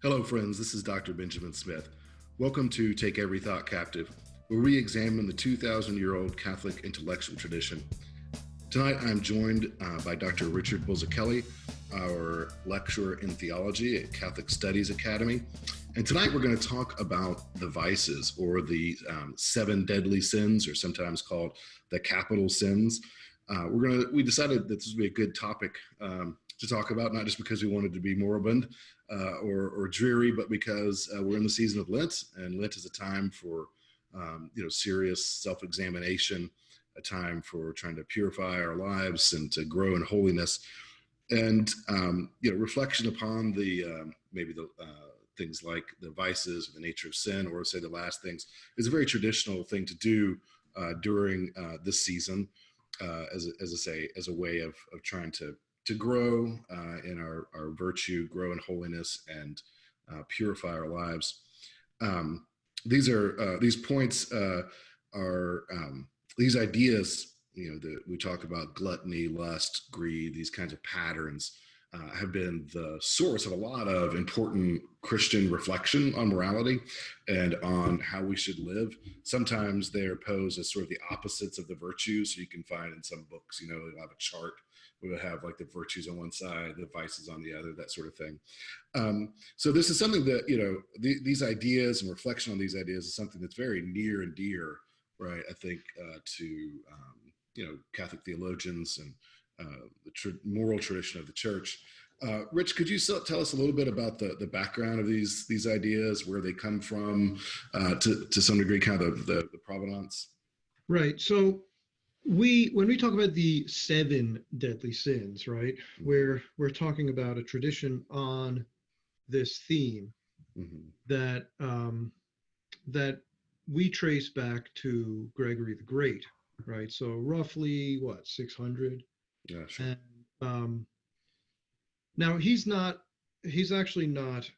Hello, friends. This is Dr. Benjamin Smith. Welcome to Take Every Thought Captive, where we examine the 2,000-year-old Catholic intellectual tradition. Tonight, I'm joined by Dr. Richard Bulzacchelli, our lecturer in theology at Catholic Studies Academy. And tonight, we're going to talk about the vices, or the 7 deadly sins, or sometimes called the capital sins. We decided that this would be a good topic to talk about, not just because we wanted to be moribund or dreary, but because we're in the season of Lent, and Lent is a time for serious self-examination, a time for trying to purify our lives and to grow in holiness, and reflection upon the maybe the things like the vices, or the nature of sin, or say the last things, is a very traditional thing to do during this season, as a way of trying to grow in our virtue, grow in holiness, and purify our lives. These points are these ideas, that we talk about: gluttony, lust, greed, these kinds of patterns have been the source of a lot of important Christian reflection on morality and on how we should live. Sometimes they're posed as sort of the opposites of the virtues. So you can find in some books, they'll have a chart. We would have like the virtues on one side, the vices on the other, that sort of thing. So this is something that, these ideas and reflection on these ideas is something that's very near and dear, right, I think, to, Catholic theologians and the moral tradition of the church. Rich, could you tell us a little bit about the background of these ideas, where they come from, to some degree, kind of the provenance? Right. So when we talk about the 7 deadly sins, right, we're talking about a tradition on this theme that that we trace back to Gregory the Great, right? So roughly 600. Yeah, sure. And now he's actually not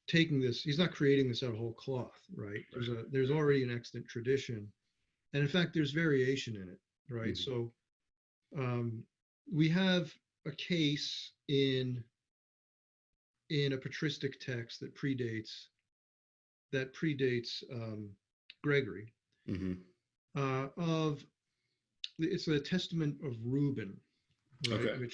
taking this, he's not creating this out of whole cloth, right? There's already an extant tradition, and in fact there's variation in it, right? So we have a case in a patristic text that predates Gregory, of it's a Testament of Reuben, right? Okay.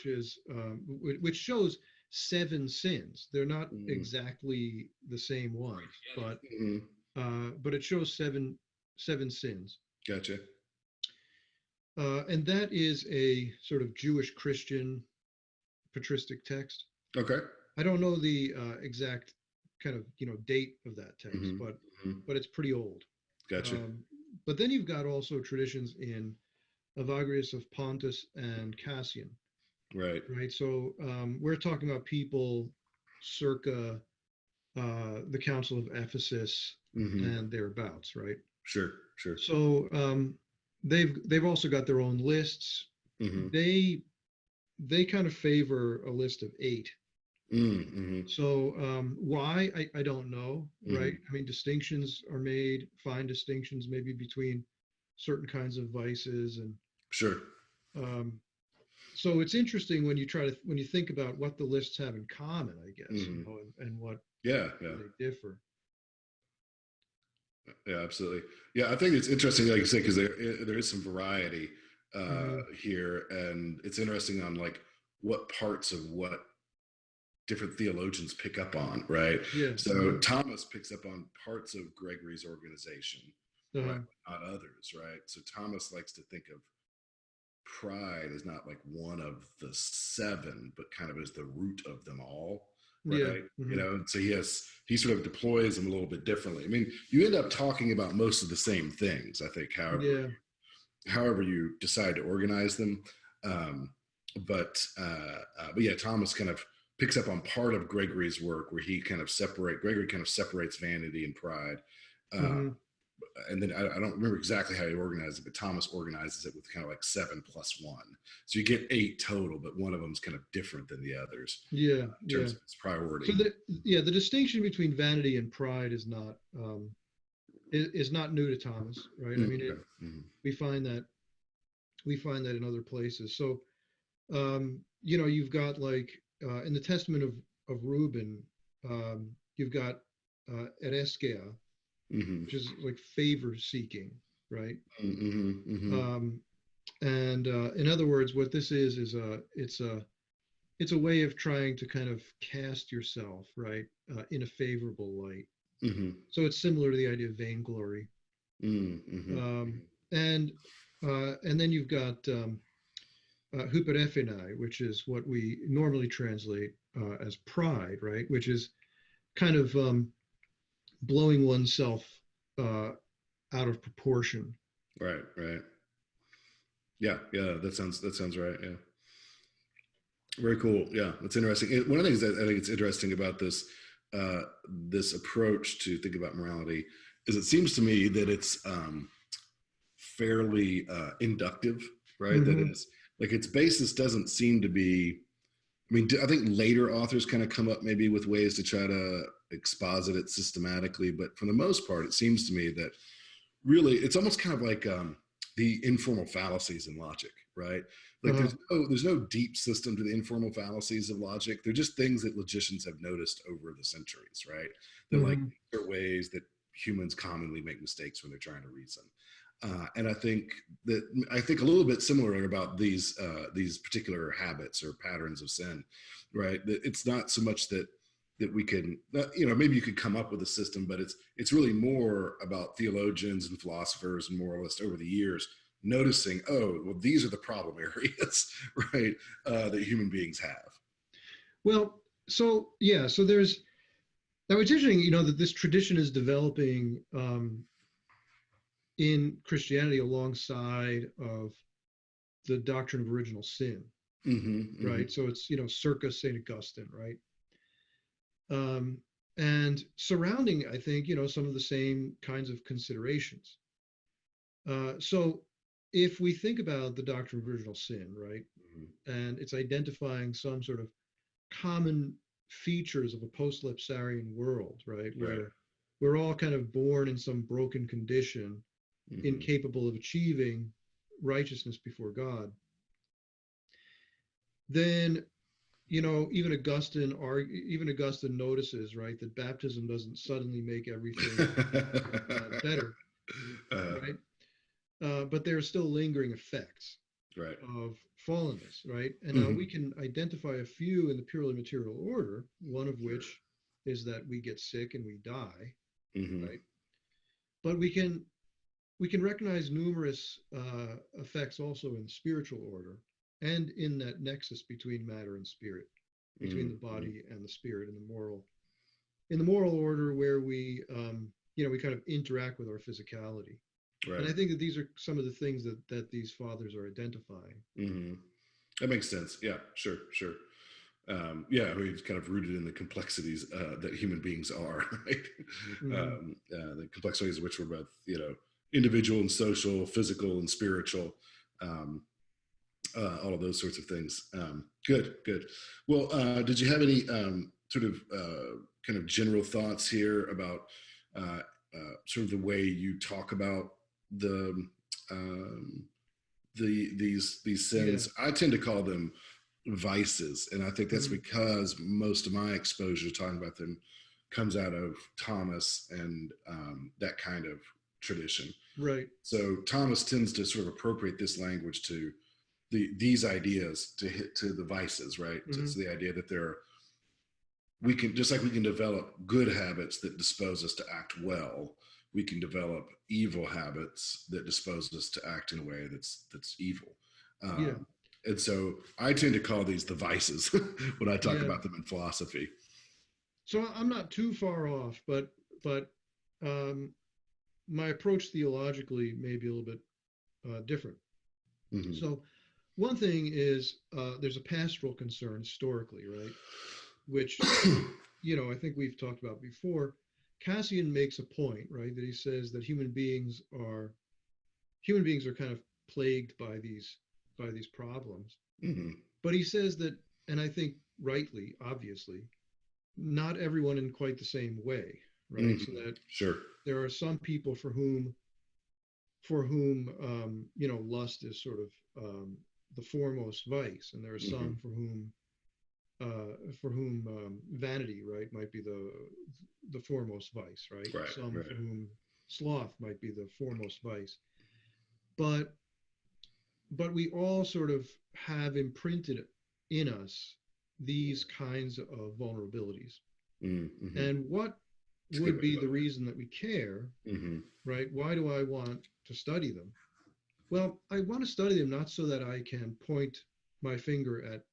Which shows 7 sins. They're not exactly the same ones, but it shows seven sins. Gotcha. And that is a sort of Jewish Christian patristic text. Okay. I don't know the exact kind of date of that text, but it's pretty old. Gotcha. But then you've got also traditions in Evagrius of Pontus and Cassian. Right. Right. So we're talking about people circa the Council of Ephesus and thereabouts, right? Sure. So they've also got their own lists. They kind of favor a list of 8. So why, I don't know, right? I mean, distinctions are made, fine distinctions maybe between certain kinds of vices, and sure. So it's interesting when you think about what the lists have in common, I guess, and what they differ. Yeah, absolutely. Yeah, I think it's interesting, like you say, because there is some variety here, and it's interesting on like what parts of what different theologians pick up on, right? Yes. So Thomas picks up on parts of Gregory's organization, right, but not others, right? So Thomas likes to think of pride as not like one of the 7, but kind of as the root of them all, right? So he sort of deploys them a little bit differently. I mean, you end up talking about most of the same things, I think, however you decide to organize them. But yeah, Thomas kind of picks up on part of Gregory's work where Gregory kind of separates vanity and pride. And then I don't remember exactly how he organized it, but Thomas organizes it with kind of like 7 plus 1. So you get 8 total, but one of them is kind of different than the others. In terms of its priority. So the distinction between vanity and pride is not new to Thomas, right? I mean, we find that in other places. So you've got like in the Testament of Reuben, You've got ereskia, Mm-hmm. which is like favor seeking, right? Mm-hmm. Mm-hmm. Um, and in other words, what this is it's a way of trying to kind of cast yourself, right, in a favorable light. Mm-hmm. So it's similar to the idea of vainglory. Mm-hmm. Um, and and then you've got hyperephinai, which is what we normally translate as pride, right? Which is kind of blowing oneself uh, out of proportion. Right, right. Yeah, yeah, that sounds right. Yeah. Very cool. Yeah, that's interesting. One of the things that I think it's interesting about this approach to think about morality is it seems to me that it's fairly inductive, right? That Mm-hmm. is like its basis doesn't seem to be. I mean, I think later authors kind of come up maybe with ways to try to exposit it systematically, but for the most part, it seems to me that really it's almost kind of like the informal fallacies in logic, right? Like Uh-huh. there's no deep system to the informal fallacies of logic. They're just things that logicians have noticed over the centuries, right? They're like Mm-hmm. they're ways that humans commonly make mistakes when they're trying to reason. And I think a little bit similar about these particular habits or patterns of sin, right? That it's not so much that we can, maybe you could come up with a system, but it's really more about theologians and philosophers and moralists over the years noticing, oh, well, these are the problem areas, right, that human beings have. Well, so yeah, so there's now it's interesting, that this tradition is developing in Christianity alongside of the doctrine of original sin, Mm-hmm, mm-hmm. right? So it's circa Saint Augustine, right? Um, and surrounding, I think, some of the same kinds of considerations. So if we think about the doctrine of original sin, right, and it's identifying some sort of common features of a post-lapsarian world, right, Right. where we're all kind of born in some broken condition, Mm-hmm. incapable of achieving righteousness before God, then even Augustine notices, right, that baptism doesn't suddenly make everything better, uh, right? But there are still lingering effects right. of fallenness, right? And now Mm-hmm. we can identify a few in the purely material order, one of Sure. which is that we get sick and we die, Mm-hmm. right? But we can recognize numerous effects also in the spiritual order and in that nexus between matter and spirit, between the Mm-hmm. body and the spirit in the moral order where we kind of interact with our physicality. And Right. I think that these are some of the things that these fathers are identifying. Mm-hmm. That makes sense. Yeah, sure, sure. Yeah, I mean, it's kind of rooted in the complexities that human beings are, right? Hmm. The complexities of which we're both, individual and social, physical and spiritual, um, all of those sorts of things. Good, good. Well, did you have any sort of kind of general thoughts here about sort of the way you talk about the um, these Yeah. sins? I tend to call them vices, and I think that's Hmm. because most of my exposure to talking about them comes out of Thomas and that kind of tradition. Right. So Thomas tends to sort of appropriate this language to these ideas to hit to the vices, right? Hmm. To the idea that we can, just like we can develop good habits that dispose us to act well, we can develop evil habits that dispose us to act in a way that's evil. Yeah. Um, and so I tend to call these the vices when I talk Yeah. about them in philosophy. So I'm not too far off, but um, my approach theologically may be a little bit different. Mm-hmm. So one thing is there's a pastoral concern historically, right? Which I think we've talked about before. Cassian makes a point, right, that he says that human beings are kind of plagued by these problems. Mm-hmm. But he says that, and I think rightly, obviously, not everyone in quite the same way, right? So Mm-hmm. that Sure. there are some people for whom lust is sort of the foremost vice, and there are Mm-hmm. some for whom for whom vanity, right, might be the foremost vice, right? Right. Some Right. for whom sloth might be the foremost vice. But we all sort of have imprinted in us these kinds of vulnerabilities. Mm-hmm. And what It's a good would way to be put the reason that we care, it. Mm-hmm. right? Why do I want to study them? Well, I want to study them not so that I can point my finger at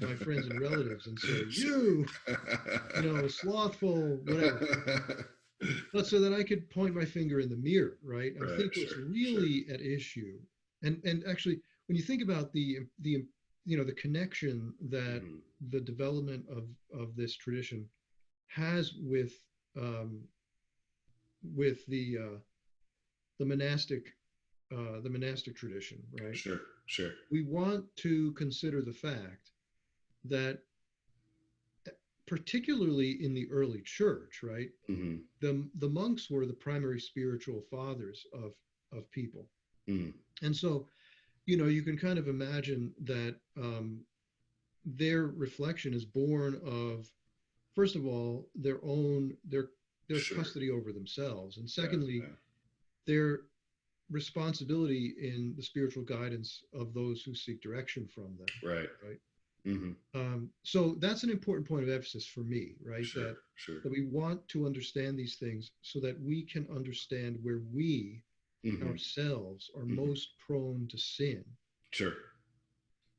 my friends and relatives and say, Sure. slothful, whatever, but so that I could point my finger in the mirror, right? I Right. think what's Sure. Sure. really at issue, and actually, when you think about the connection that Mm-hmm. the development of this tradition has um, with the monastic tradition, right? Sure. Sure. We want to consider the fact that, particularly in the early church, right, Mm-hmm. the monks were the primary spiritual fathers of people. Mm-hmm. And so, you can kind of imagine that their reflection is born of, first of all, their Sure. custody over themselves, and Yeah. secondly, Yeah. their responsibility in the spiritual guidance of those who seek direction from them, Right. right? Mm-hmm. So that's an important point of emphasis for me, right? Sure. Sure. That we want to understand these things so that we can understand where we Mm-hmm. ourselves are Mm-hmm. most prone to sin. Sure.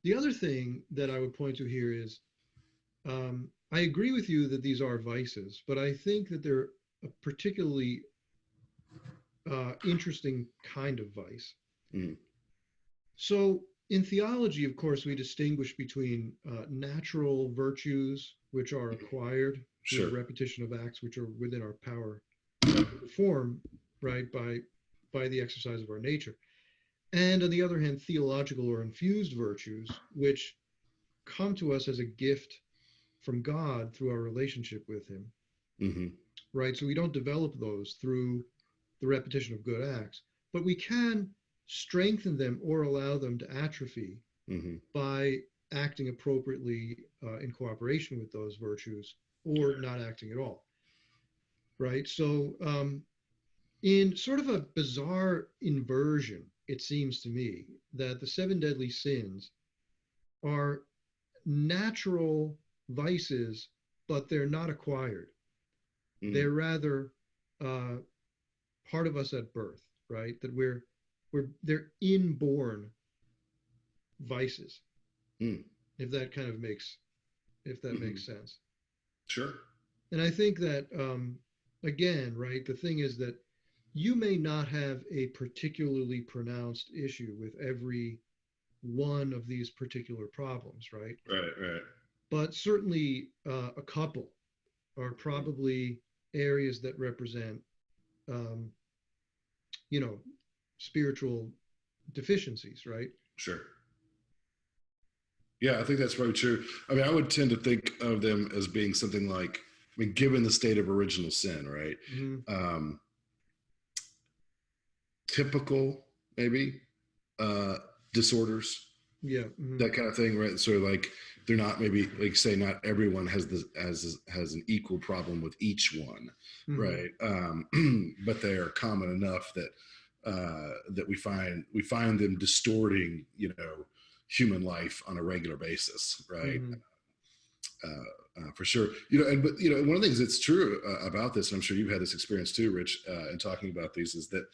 The other thing that I would point to here is, I agree with you that these are vices, but I think that they're a particularly interesting kind of vice. Mm-hmm. So, in theology, of course, we distinguish between natural virtues, which are acquired through the Sure. repetition of acts which are within our power to perform, right, by the exercise of our nature. And on the other hand, theological or infused virtues, which come to us as a gift from God through our relationship with Him, Mm-hmm. right? So we don't develop those through the repetition of good acts, but we can strengthen them or allow them to atrophy Mm-hmm. by acting appropriately in cooperation with those virtues or not acting at all, right? So, in sort of a bizarre inversion, it seems to me that the seven deadly sins are natural vices, but they're not acquired. Mm-hmm. They're rather uh, part of us at birth, right? That they're inborn vices, Mm-hmm. if that kind of makes if that Mm-hmm. makes sense. Sure. And I think that, again, right, the thing is that you may not have a particularly pronounced issue with every one of these particular problems, right? Right. Right. But certainly a couple are probably areas that represent, um, you know, spiritual deficiencies, right? Sure. Yeah, I think that's probably true. I mean, I would tend to think of them as being something like, I mean, given the state of original sin, right? Mm-hmm. Um, Typical, maybe, uh, disorders, Yeah. Mm-hmm. that kind of thing, right? So like, they're not maybe like say not everyone has this has an equal problem with each one, Mm-hmm. right? But they are common enough that that we find them distorting, human life on a regular basis, right? Mm-hmm. For sure, and but one of the things that's true about this, and I'm sure you've had this experience too, Rich, in talking about these, is that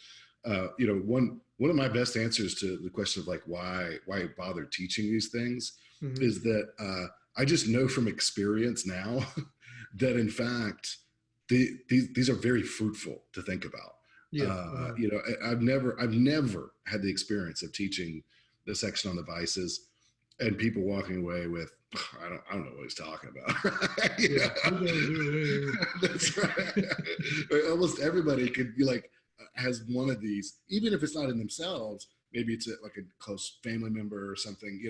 one of my best answers to the question of like why bother teaching these things Mm-hmm. is that I just know from experience now that in fact these are very fruitful to think about. Yeah. Uh-huh. I've never had the experience of teaching the section on the vices and people walking away with I don't know what he's talking about. Yeah. We're going to That's right. Almost everybody could be like has one of these, even if it's not in themselves. Maybe it's like a close family member or something,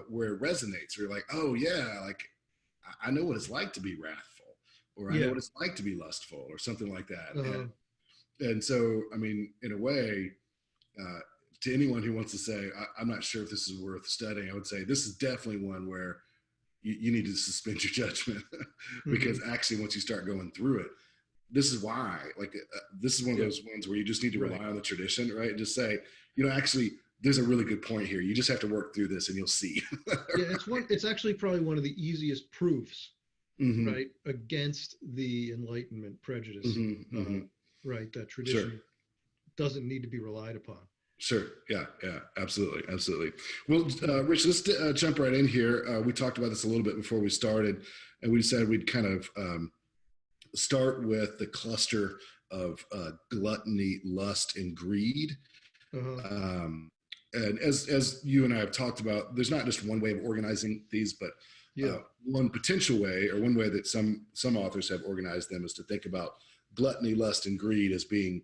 where it resonates. Where you're like, oh yeah, like I know what it's like to be wrathful, or I know Yeah. what it's like to be lustful, or something like that. Uh-huh. And so, I mean, in a way, uh, to anyone who wants to say, I'm not sure if this is worth studying, I would say this is definitely one where you need to suspend your judgment because actually once you start going through it, this is why, like, this is one of those ones where you just need to rely on the tradition, right? And just say, actually, there's a really good point here. You just have to work through this and you'll see. Yeah, it's actually probably one of the easiest proofs, Mm-hmm. right, against the Enlightenment prejudice, Mm-hmm. Mm-hmm. right, that tradition doesn't need to be relied upon. Sure. Yeah. Yeah. Absolutely. Absolutely. Well, Rich, let's jump right in here. We talked about this a little bit before we started, and we said we'd kind of start with the cluster of gluttony, lust, and greed. And as you and I have talked about, there's not just one way of organizing these, but one potential way, or one way that some authors have organized them, is to think about gluttony, lust, and greed as being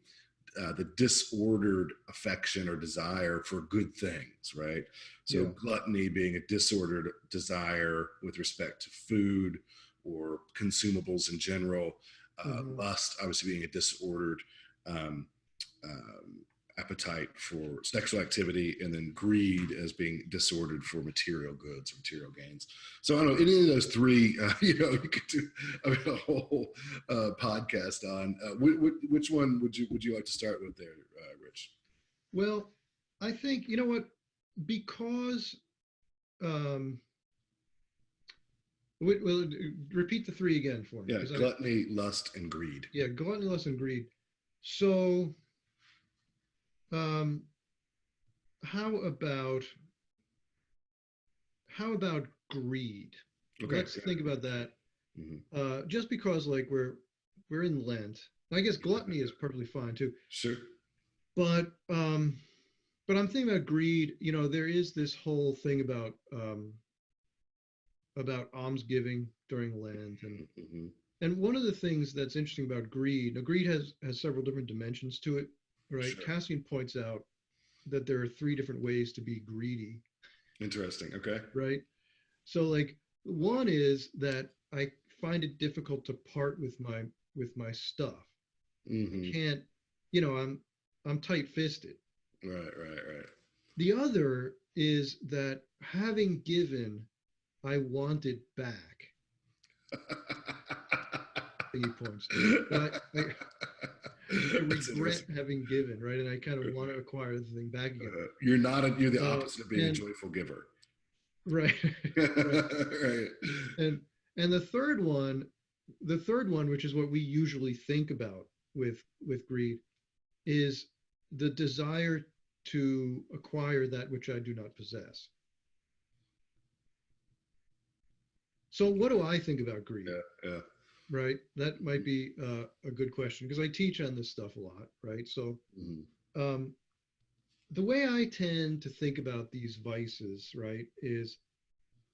the disordered affection or desire for good things, right? So gluttony being a disordered desire with respect to food or consumables in general. Lust obviously being a disordered appetite for sexual activity, and then greed as being disordered for material goods or material gains. So I don't know, any of those three, you could do a whole podcast on. Which one would you like to start with there, Rich? Well, I think, you know what, because, well, repeat the three again for me. Yeah, gluttony, lust, and greed. Yeah, gluttony, lust, and greed. So, how about greed? Okay, let's think about that. Just because, like, we're in Lent. I guess gluttony is perfectly fine too. Sure. But I'm thinking about greed. There is this whole thing about almsgiving during Lent, and one of the things that's interesting about greed. Now, greed has several different dimensions to it, right? Sure. Cassian points out that there are 3 different ways to be greedy. Interesting. Okay. Right. So, like, one is that I find it difficult to part with my stuff. I can't, I'm tight-fisted. Right. The other is that having given, I want it back. He points to. I regret having given, right? And I kind of want to acquire the thing back again. You're the opposite of being a joyful giver. Right. Right. And the third one, which is what we usually think about with greed, is the desire to acquire that which I do not possess. So what do I think about greed? Yeah. Right. That might be a good question, because I teach on this stuff a lot, right? So the way I tend to think about these vices, right, is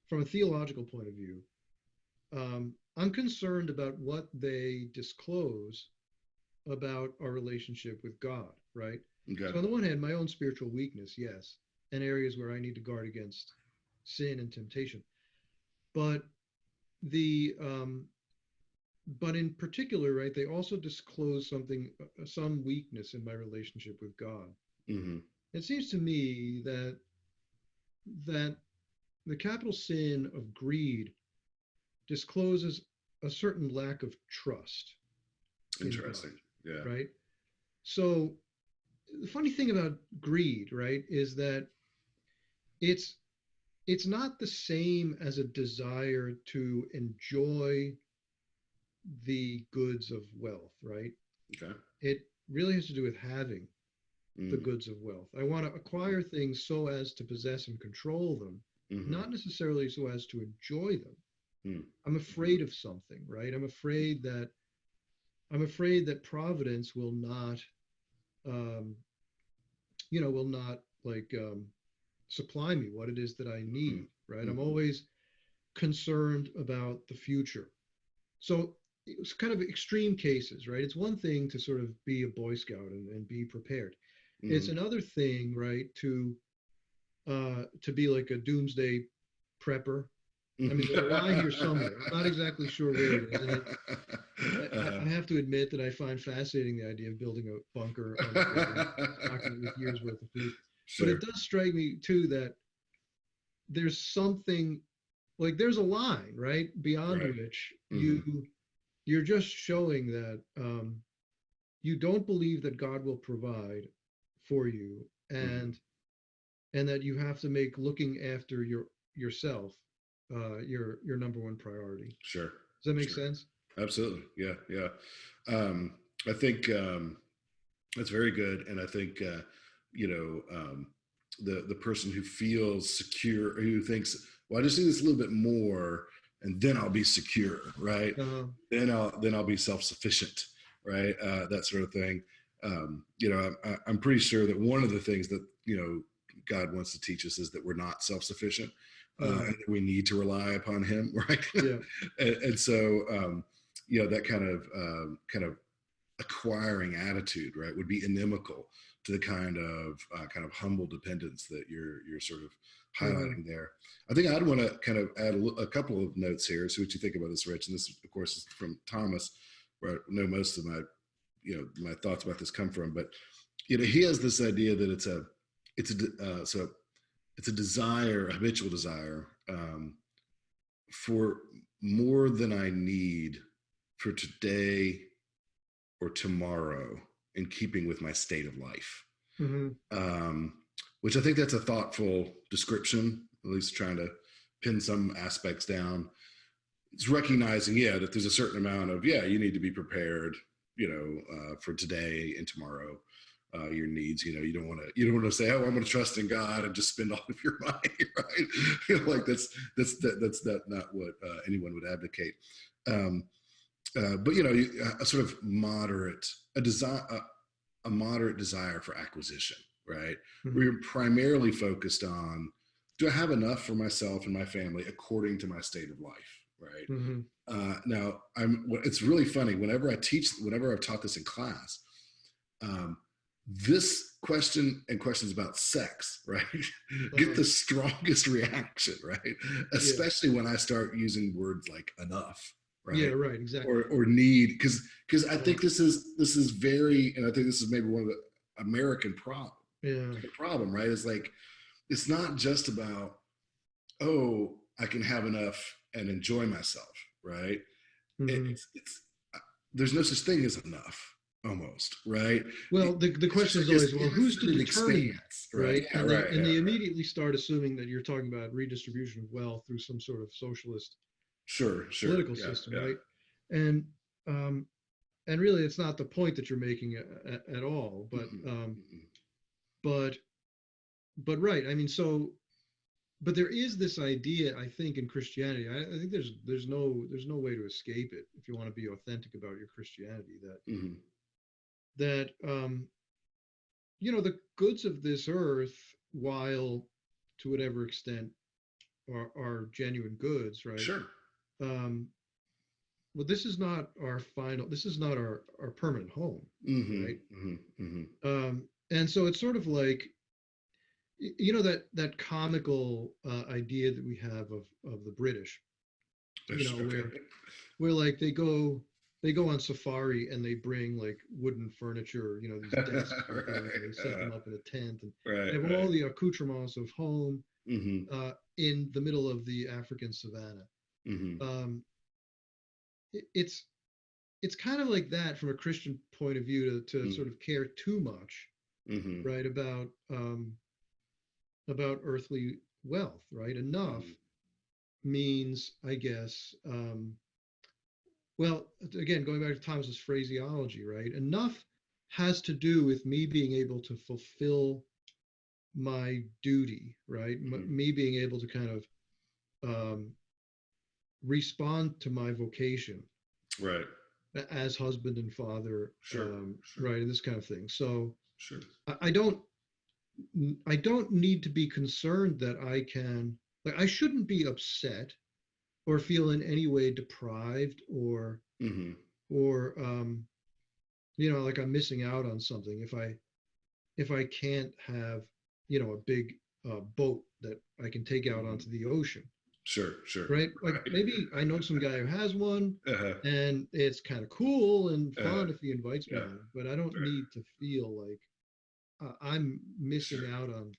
from a theological point of view. I'm concerned about what they disclose about our relationship with God, right? Okay. So on the one hand, my own spiritual weakness, yes, and areas where I need to guard against sin and temptation. But but in particular, right, they also disclose some weakness in my relationship with God. It seems to me that the capital sin of greed discloses a certain lack of trust. Interesting. Yeah. Right. So the funny thing about greed, right, is that it's not the same as a desire to enjoy the goods of wealth, right? Okay. It really has to do with having the goods of wealth. I want to acquire things so as to possess and control them, not necessarily so as to enjoy them. I'm afraid of something, right? I'm afraid that Providence will not, supply me what it is that I need, right? I'm always concerned about the future. So it's kind of extreme cases, right? It's one thing to sort of be a Boy Scout and be prepared. It's another thing, right, to be like a doomsday prepper. I mean, there's a lie here somewhere. I'm not exactly sure where it is. And I have to admit that I find fascinating the idea of building a bunker stocking with years worth of food. Sure. But it does strike me too that there's something like there's a line, right, beyond Right. which Hmm. you're just showing that you don't believe that God will provide for you, Hmm. and that you have to make looking after yourself your number one priority. Sure. Does that make Sure. sense? Absolutely. Yeah. Yeah. I think that's very good. And I think, the person who feels secure, who thinks, well, I just need this a little bit more, and then I'll be secure, right? Uh, Then I'll be self sufficient, right? That sort of thing. I'm pretty sure that one of the things that God wants to teach us is that we're not self sufficient, uh, and that we need to rely upon Him, right? yeah. And so, that kind of acquiring attitude, right, would be inimical to the kind of humble dependence that you're sort of Uh, highlighting there. I think I'd want to kind of add a couple of notes here. See what you think about this, Rich. And this, of course, is from Thomas, where I know most of my thoughts about this come from. But he has this idea that it's a desire, a habitual desire, for more than I need for today or tomorrow, in keeping with my state of life. mhm. Um, which I think that's a thoughtful description, at least trying to pin some aspects down. It's recognizing, that there's a certain amount of, you need to be prepared, for today and tomorrow. Your needs, you don't want to say, oh, I'm going to trust in God and just spend all of your money, right? Like that's not what anyone would advocate. Um, but a sort of a moderate desire for acquisition, right? Mhm. We're primarily focused on, do I have enough for myself and my family according to my state of life, right? Mhm. Now, it's really funny. Whenever I've taught this in class, um, this question and questions about sex, right, get Uh, the strongest reaction, right? yeah. Especially when I start using words like enough, Yeah. right, Right. Exactly. or need, because I Uh, think this is very, and I think this is maybe one of the American yeah. problem, right? Is like, it's not just about, oh, I can have enough and enjoy myself, right? Mhm. It's there's no such thing as enough, almost, right? Well, the It's question just is like as always, well, who's to infinite determine that, expanse, right? right? Yeah, And they right, and yeah, they right. immediately start assuming that you're talking about redistribution of wealth through some sort of socialist Sure, sure, political yeah, system, yeah. right? And um, and really, it's not the point that you're making at all. Mm-mm, mm-mm. But but right. I mean, so but there is this idea, I think, in Christianity. I think there's no way to escape it if you want to be authentic about your Christianity. Mm-hmm. That the goods of this earth, while to whatever extent are genuine goods, right? Sure. Um, well, this is not our final. This is not our permanent home, Mm-hmm, right? mm-hmm, mm-hmm. And so it's sort of like that comical idea that we have of the British, Okay. where like they go on safari and they bring like wooden furniture, these desks and things, and they set them up in a tent, and Right, they have right. all the accoutrements of home Mm-hmm, in the middle of the African savannah. mm-hmm, Um, it's kind of like that from a Christian point of view to sort of care too much, mm-hmm, right, about earthly wealth, right? Enough mm-hmm. means, I guess, well, again, going back to Thomas's phraseology, right? Enough has to do with me being able to fulfill my duty, right? Mm-hmm. Me being able to kind of um, respond to my vocation Right. as husband and father, Sure, sure, right, and this kind of thing. So sure. I don't I don't need to be concerned that I can, like, I shouldn't be upset or feel in any way deprived Mm-hmm. or like I'm missing out on something if I can't have a big boat that I can take out Mm-hmm. onto the ocean, Sure, sure. right? Like Right. maybe I know some guy who has one, Uh-huh. and it's kind of cool and Uh-huh. fun if he invites me Yeah. on it, but I don't Right. need to feel like I'm missing Sure. out on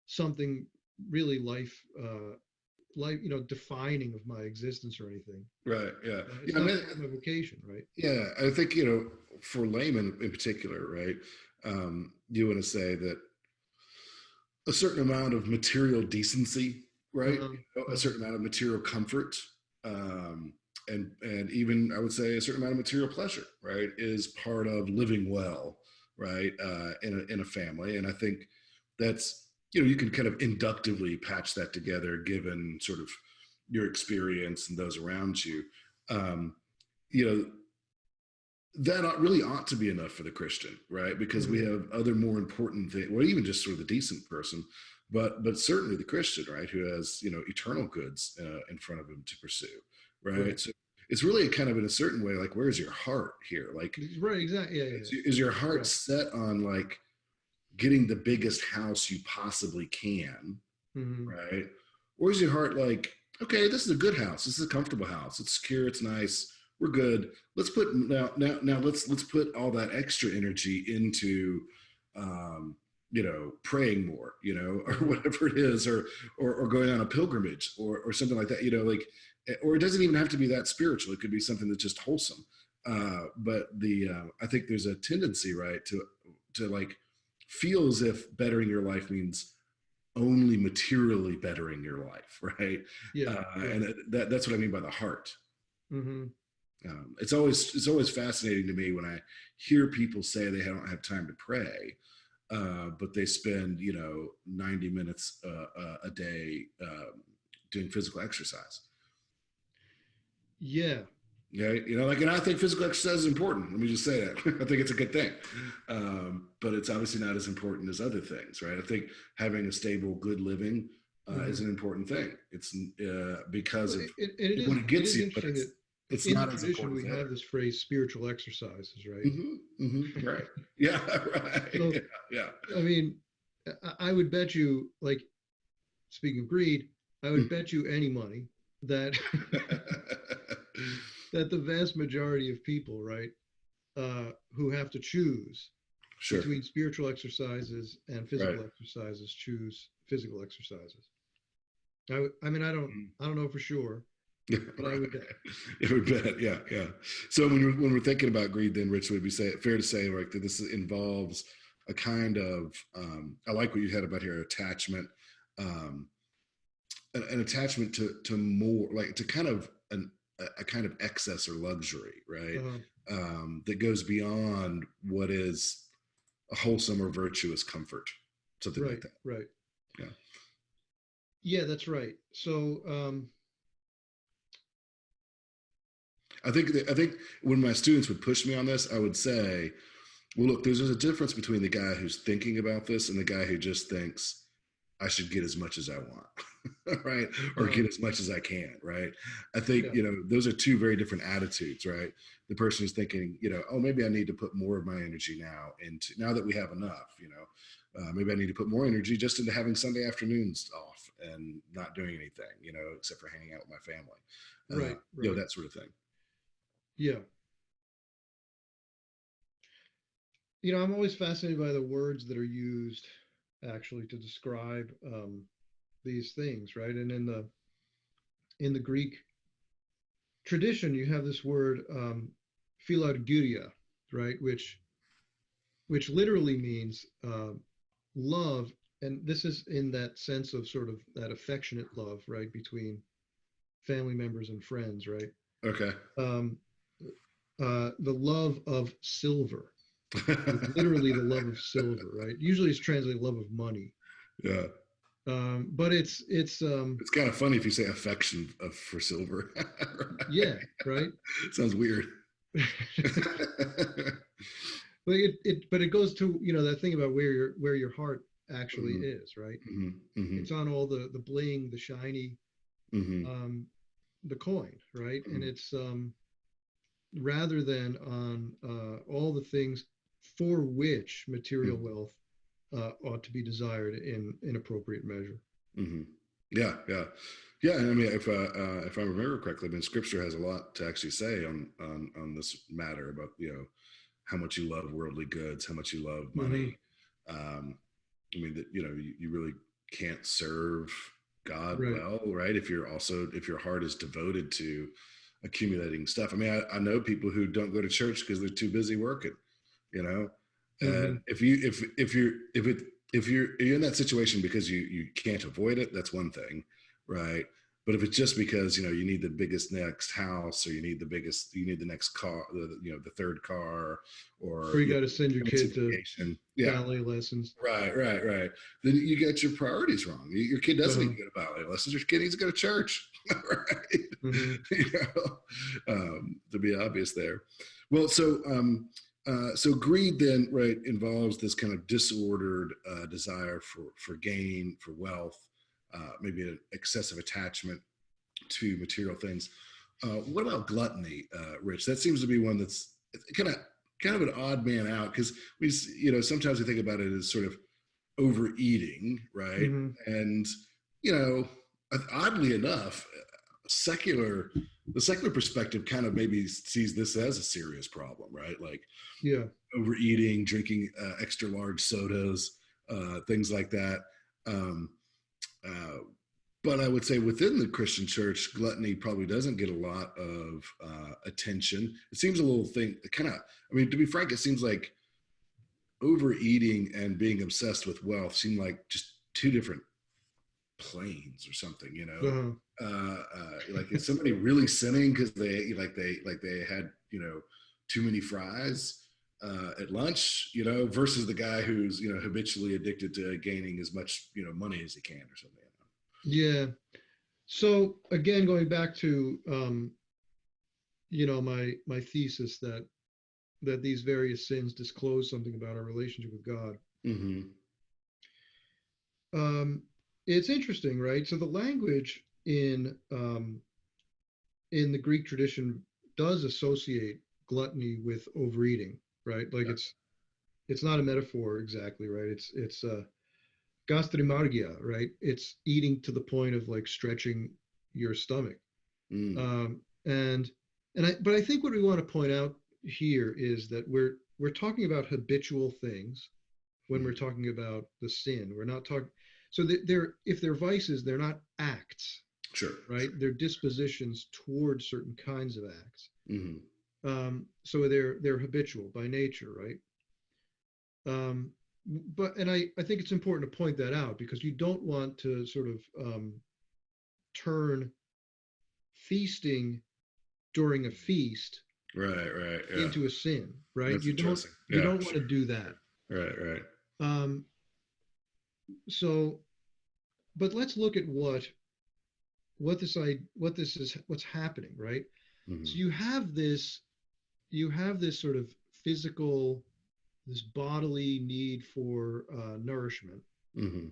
something really life life, defining of my existence or anything. Right. Yeah. It's Yeah. I not mean, part of my vocation, right? yeah. I think, for laymen in particular, right? You want to say that a certain amount of material decency, right? Uh-huh, A uh-huh. certain amount of material comfort, um, and even I would say a certain amount of material pleasure, right, is part of living well, right, in a family. And I think that's you can kind of inductively patch that together, given sort of your experience and those around you. Um, you know, that really ought to be enough for the Christian, right? Because we Mhm. have other more important things, well, even just sort of the decent person, but certainly the Christian, right, who has eternal goods in front of him to pursue, right? Right. So it's really kind of in a certain way, like, where's your heart here? Like, Right, exactly. Yeah, yeah, is your yeah. heart Right. set on like getting the biggest house you possibly can, Hmm. right? Or is your heart like, okay, this is a good house. This is a comfortable house. It's secure. It's nice. We're good. Let's put all that extra energy into, um, praying more, or Hmm. whatever it is, or going on a pilgrimage, or something like that, like, or it doesn't even have to be that spiritual. It could be something that's just wholesome. But I think there's a tendency, right, to like feel as if bettering your life means only materially bettering your life, right? Yeah, yeah. And that's what I mean by the heart. Hmm. It's always fascinating to me when I hear people say they don't have time to pray, but they spend 90 minutes a day doing physical exercise. Yeah. Yeah, like, and I think physical exercise is important. Let me just say that. I think it's a good thing, but it's obviously not as important as other things, right? I think having a stable, good living is Hmm. an important thing. It's because Well, of it when is it it gets is you, but interesting that it's in the not as tradition important as we the have other. this phrase spiritual exercises, right? Right. Yeah. Right. So, Yeah. I mean, I would bet you, like, speaking of greed, I would bet you any money that Yeah. that the vast majority of people, right, who have to choose Sure. between spiritual exercises and Right. physical exercises, choose physical exercises. I mean, I don't know for sure, Yeah, but I right. would bet. It would bet. Yeah, yeah. So when we're thinking about greed, then Rich, would be fair to say, like, that this involves a kind of I like what you had about here, attachment, um, an attachment to more, like, to kind of a kind of excess or luxury, right? Uh, That goes beyond what is a wholesome or virtuous comfort, something like right, that. right. Yeah. Yeah, that's right. So, I think when my students would push me on this, I would say, well, look, there's a difference between the guy who's thinking about this and the guy who just thinks I should get as much as I want, right? Or uh, get as much as I can, right? I think, yeah, those are two very different attitudes, right? The person who's thinking, oh, maybe I need to put more of my energy now that we have enough, maybe I need to put more energy just into having Sunday afternoons off and not doing anything, except for hanging out with my family, right, right. that sort of thing. Yeah. I'm always fascinated by the words that are used actually to describe these things, right? And in the Greek tradition, you have this word philargyria, right? Which literally means love, and this is in that sense of sort of that affectionate love, right, between family members and friends, right? Okay. Um, the love of silver, literally the love of silver, right? Usually it's translated love of money, Yeah. but it's It's kind of funny if you say affection for silver. yeah, right. Sounds weird. But it goes to that thing about where your heart actually Hmm. is, right? Hmm. Hmm. It's on all the bling, the shiny, Hmm. um, the coin, right? And Hmm. it's rather than on all the things for which material wealth ought to be desired in appropriate measure. Hmm. Yeah, yeah, yeah. And I mean, if I remember correctly, I mean, Scripture has a lot to actually say on this matter about how much you love worldly goods, how much you love Hmm. money. Um, I mean that you really can't serve. God Right. well, right? If your heart is devoted to accumulating stuff. I mean, I know people who don't go to church because they're too busy working, you know. And Hmm. if you're in that situation because you can't avoid it, that's one thing, right? But if it's just because you need the biggest next house, or you need the next car, the third car, Or or you got to send your expensive kid to vacation, yeah, ballet lessons. right, right, right. Then you get your priorities wrong. Your kid doesn't need Uh-huh. to go to ballet lessons. Your kid needs to go to church, right? Hmm. To be obvious there. Well, so greed then, right, involves this kind of disordered desire for gain, for wealth, maybe an excessive attachment to material things. What about gluttony, Rich? That seems to be one that's kind of an odd man out, because sometimes we think about it as sort of overeating, right? Hmm. And you know, oddly enough, secular the secular perspective kind of maybe sees this as a serious problem, right? Like Yeah. overeating, drinking extra large sodas, things like that. Um, uh, but I would say within the Christian church, gluttony probably doesn't get a lot of attention. It seems a little thing, kind of. I mean, to be frank, it seems like overeating and being obsessed with wealth seem like just two different planes or something. Uh-huh. Like, is somebody really sinning because they had too many fries at lunch, versus the guy who's habitually addicted to gaining as much money as he can or something. Yeah. So again, going back to my thesis that these various sins disclose something about our relationship with God. Mm-hmm. Um, it's interesting, right? So the language in the Greek tradition does associate gluttony with overeating, right? Like Yeah. it's not a metaphor exactly, right? It's gastrimargia, right? It's eating to the point of like stretching your stomach. Mm. But I think what we want to point out here is that we're talking about habitual things when we're Mm. talking about the sin. We're not talking so that they're if they're vices, they're not acts, Sure. right? Sure. They're dispositions towards certain kinds of acts. Mm-hmm. So they're habitual by nature, right? Um, but I think it's important to point that out because you don't want to sort of turn feasting during a feast Right. Right. Yeah. into a sin, right? That's interesting. You Yeah. don't want Sure. to do that. Right. Right. Um, so, but let's look at what this is what's happening, right? So Mm-hmm. you have this sort of physical, this bodily need for nourishment, Mm-hmm.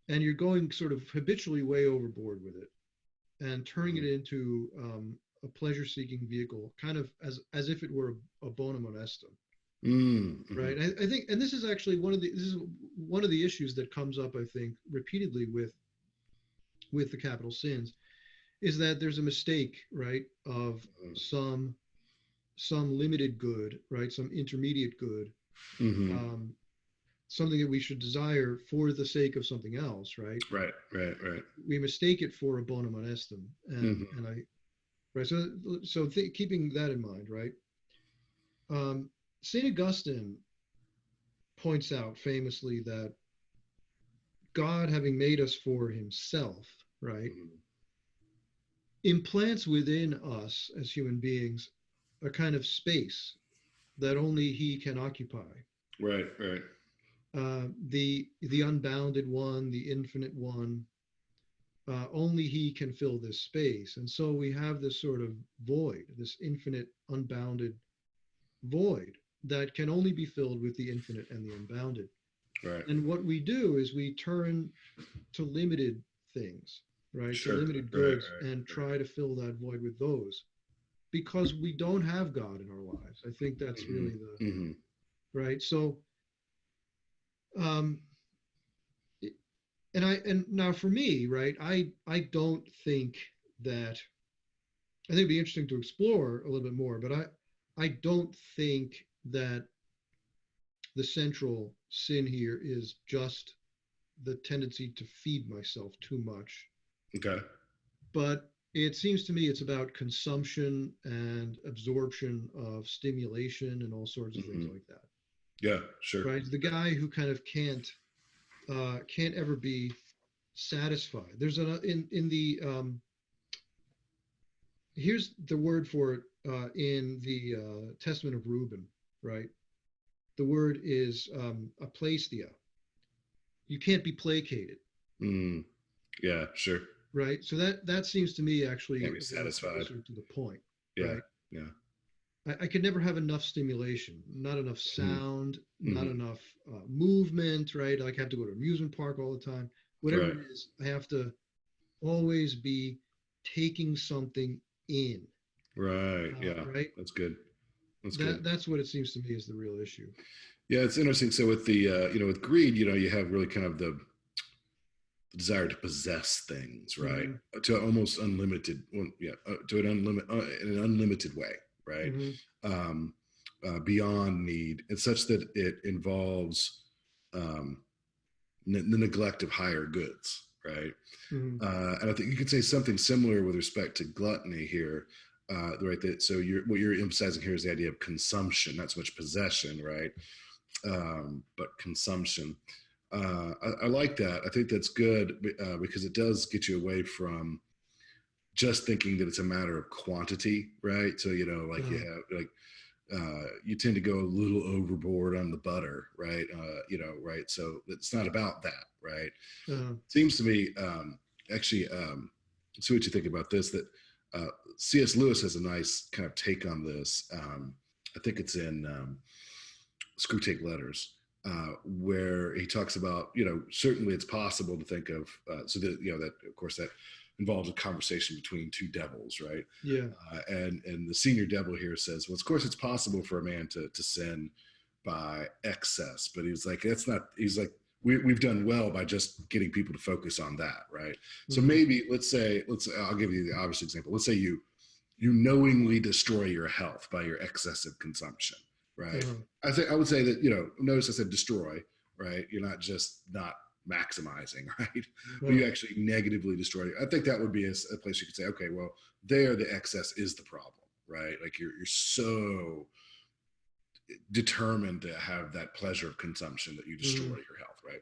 and you're going sort of habitually way overboard with it and turning it Mm-hmm. into a pleasure-seeking vehicle, kind of as if it were a bona molestum, Mm-hmm. right? I think, and this is one of the issues that comes up, I think, repeatedly with the capital sins, is that there's a mistake, right, of some some limited good, right, some intermediate good, Mm-hmm. um, something that we should desire for the sake of something else, right? Right. Right. Right. We mistake it for a bona molestum, Mm-hmm. and I right. So keeping that in mind, right? Saint Augustine points out famously that God, having made us for Himself, right, Mm-hmm. implants within us as human beings a kind of space that only He can occupy. Right. Right. The unbounded one, the infinite one, only He can fill this space, and so we have this sort of void, this infinite, unbounded void that can only be filled with the infinite and the unbounded. Right. And what we do is we turn to limited things, right? To Sure. limited Right. goods and Right. try to fill that void with those because we don't have God in our lives. I think Right. that's really the Mm-hmm. right. So, um, and now for me, right, I don't think that I think it'd be interesting to explore a little bit more, but I don't think that the central sin here is just the tendency to feed myself too much Okay. But it seems to me it's about consumption and absorption of stimulation and all sorts of things Hmm. like that, Yeah, sure. right? The guy who kind of can't ever be satisfied. There's in the here's the word for it in the Testament of Reuben, right? The word is aplasia. You can't be placated, Mm, yeah, sure. right? So that seems to me Can't actually be a little satisfied. closer to the point, Yeah, right? yeah. I could never have enough stimulation, not enough Hmm. sound, not Hmm. enough movement, right? Like I have to go to an amusement park all the time. Whatever Right, it is, I have to always be taking something in, right. Yeah, right? that's good. That's good. That's what it seems to me is the real issue. Yeah, it's interesting. So with the with greed, you have really kind of the desire to possess things, right? Hmm. To almost unlimited, well, yeah, to an unlimited in an unlimited way, right? Hmm. Um, Beyond need, and such that it involves um, the neglect of higher goods, right? Hmm. And I think you could say something similar with respect to gluttony here, right? That so what you're emphasizing here is the idea of consumption, not so much possession, right? But consumption. I like that. I think that's good because it does get you away from just thinking that it's a matter of quantity, right? So like you Uh, have like you tend to go a little overboard on the butter, right? Right. So it's not about that, right? uh, Seems to me, actually, see what you think about this. That uh, C.S. Lewis has a nice kind of take on this. I think it's in Screwtape Letters, where he talks about, certainly it's possible to think of, so that, that, of course, that involves a conversation between two devils, right? yeah. And the senior devil here says, well, of course, it's possible for a man to sin by excess, but he's like, that's not, he's like, we've done well by just getting people to focus on that, right? So Hmm. maybe I'll give you the obvious example. Let's say you knowingly destroy your health by your excessive consumption, right? Uh, I would say that, notice I said destroy, right? You're not just not maximizing, right? But uh, you actually negatively destroy it. I think that would be a place you could say, okay, well, there the excess is the problem, right? Like you're so determined to have that pleasure of consumption that you destroy hmm. your health, right?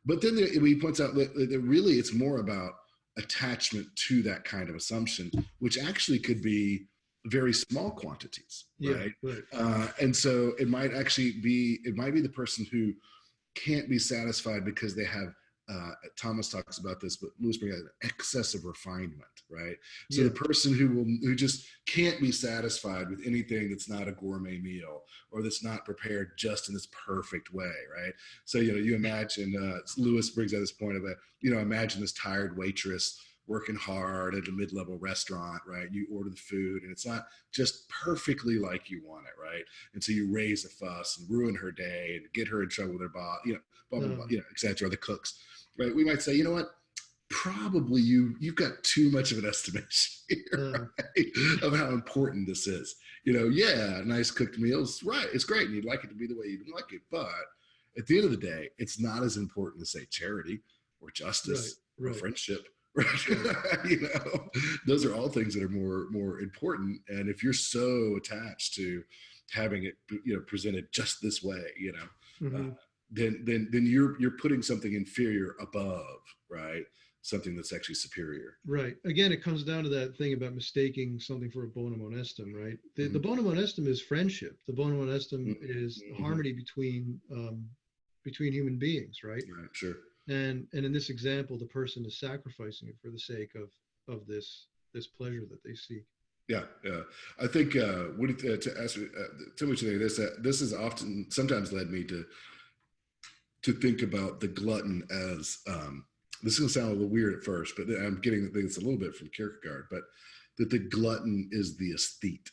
But then he points out that really it's more about attachment to that kind of assumption, which actually could be very small quantities, Yeah. right? Right. And so it might be the person who can't be satisfied because they have Thomas talks about this, but Lewis brings out an excess of refinement, right? So the Yeah. person who just can't be satisfied with anything that's not a gourmet meal or that's not prepared just in this perfect way, right? So you imagine Lewis brings out this point of imagine this tired waitress working hard at a mid-level restaurant, right? You order the food and it's not just perfectly like you want it, right? And so you raise a fuss and ruin her day and get her in trouble with her boss, blah blah blah, Uh, etc. The cooks, right? We might say, you know what? Probably you've got too much of an estimation here, uh, right? Of how important this is. Yeah, nice cooked meals, right? It's great, and you'd like it to be the way you'd like it, but at the end of the day, it's not as important as say charity or right. justice or Right. friendship. Right. Right. Those are all things that are more important. And if you're so attached to having it, presented just this way, uh, Hmm. then you're putting something inferior above, right? Something that's actually superior. Right. Again, it comes down to that thing about mistaking something for a bonum honestum, right? The Mm-hmm. bonum honestum is friendship. The bonum honestum is Mm-hmm. harmony between human beings, right? Right, sure. And in this example, the person is sacrificing it for the sake of this pleasure that they seek. Yeah, yeah. I think to ask too much today. This has often sometimes led me to think about the glutton as this is gonna sound a little weird at first, but I'm getting this a little bit from Kierkegaard, but that the glutton is the aesthete,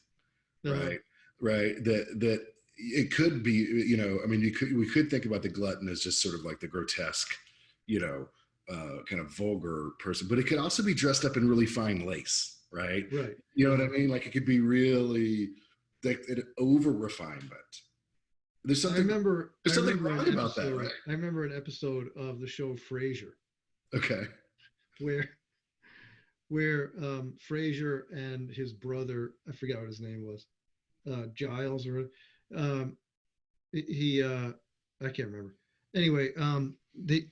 Uh-huh. right? Right. That it could be, I mean, we could think about the glutton as just sort of like the grotesque, kind of vulgar person, but it could also be dressed up in really fine lace, right? Right. You know what I Uh-huh. mean? Like it could be really like an over refinement. There's I something remember I there's something remember an wrong about that, episode right? I remember an episode of the show Frasier Okay. where where Fraser and his brother, I forgot what his name was, Giles, or he I can't remember. Anyway, they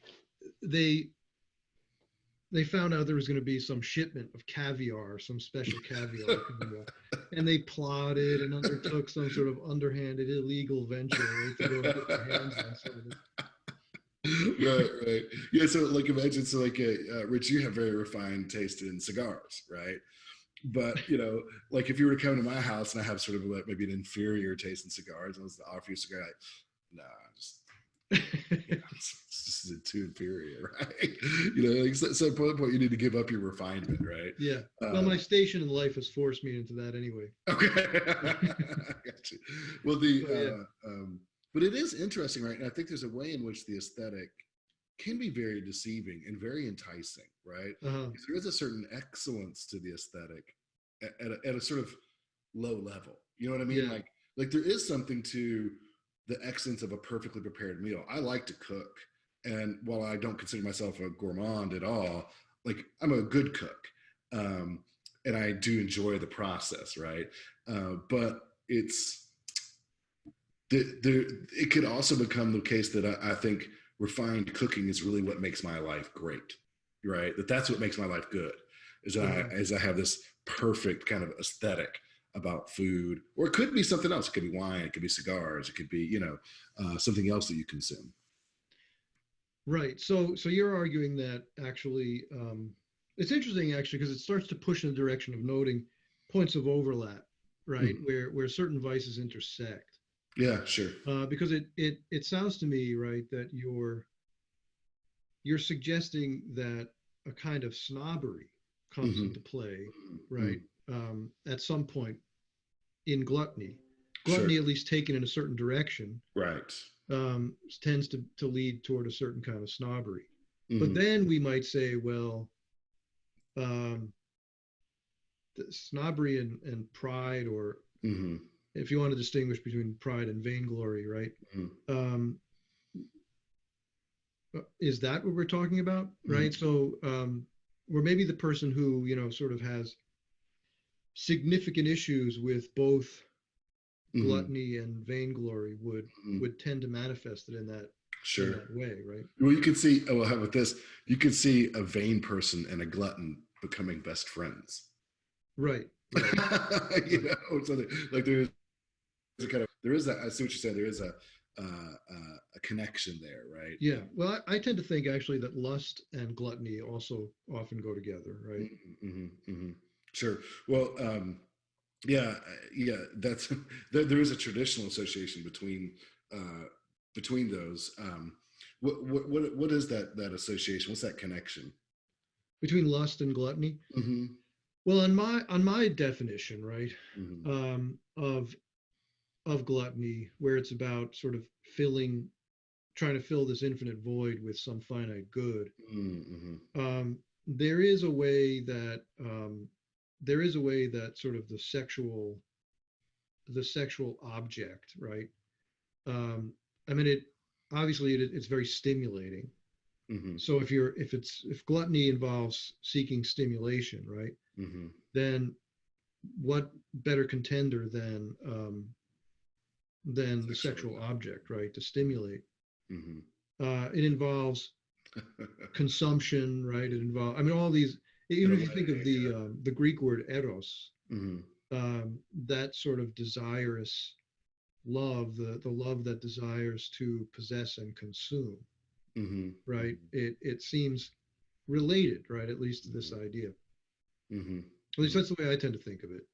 they found out there was going to be some shipment of caviar, some special caviar coming up, and they plotted and undertook some sort of underhanded illegal venture, right, to go get their hands on some of this. Right, right. Yeah, so like imagine, so like Rich, you have very refined taste in cigars, right? But like if you were to come to my house and I have sort of like maybe an inferior taste in cigars, and I was to offer you a cigar, like, nah, just it's just too inferior, right? Like so at one point you need to give up your refinement, right? Yeah. Well, my station in life has forced me into that anyway. Okay. Gotcha. Well, but it is interesting, right? And I think there's a way in which the aesthetic can be very deceiving and very enticing, right? Because there is a certain excellence to the aesthetic at a sort of low level. You know what I mean? Yeah. Like there is something to the excellence of a perfectly prepared meal. I like to cook, and while I don't consider myself a gourmand at all, like I'm a good cook, and I do enjoy the process, right? But it could also become the case that I think refined cooking is really what makes my life great, right? That's what makes my life good, is I have this perfect kind of aesthetic about food, or it could be something else. It could be wine, it could be cigars, it could be something else that you consume. Right. So you're arguing that actually, it's interesting actually because it starts to push in the direction of noting points of overlap, right, where certain vices intersect. Yeah, sure. Because it sounds to me, right, that you're suggesting that a kind of snobbery comes into play, right, at some point in gluttony. Gluttony, Sure. at least taken in a certain direction, Right. tends to lead toward a certain kind of snobbery. But then we might say, well, the snobbery and pride, or if you want to distinguish between pride and vainglory, right? Is that what we're talking about, right? So, or maybe the person who sort of has significant issues with both gluttony and vainglory would tend to manifest it in that way, right? Well, you could see. Oh, well, how about this? You could see a vain person and a glutton becoming best friends. Right. So like there is that. I see what you're saying. There is a connection there, right? Yeah. Well, I tend to think actually that lust and gluttony also often go together, right? Sure. Well, yeah. That's there is a traditional association between those. What is that association? What's that connection between lust and gluttony? Well, on my definition, right, of gluttony, where it's about sort of trying to fill this infinite void with some finite good, there is a way that sort of the sexual object, right? I mean, it's very stimulating. So if gluttony involves seeking stimulation, right, then what better contender than the sexual object, right, to stimulate? It involves consumption, right? It involves, I mean, all these. Even if you think of the Greek word eros, that sort of desirous love, the love that desires to possess and consume, right? It seems related, right? At least to this idea. At least that's the way I tend to think of it.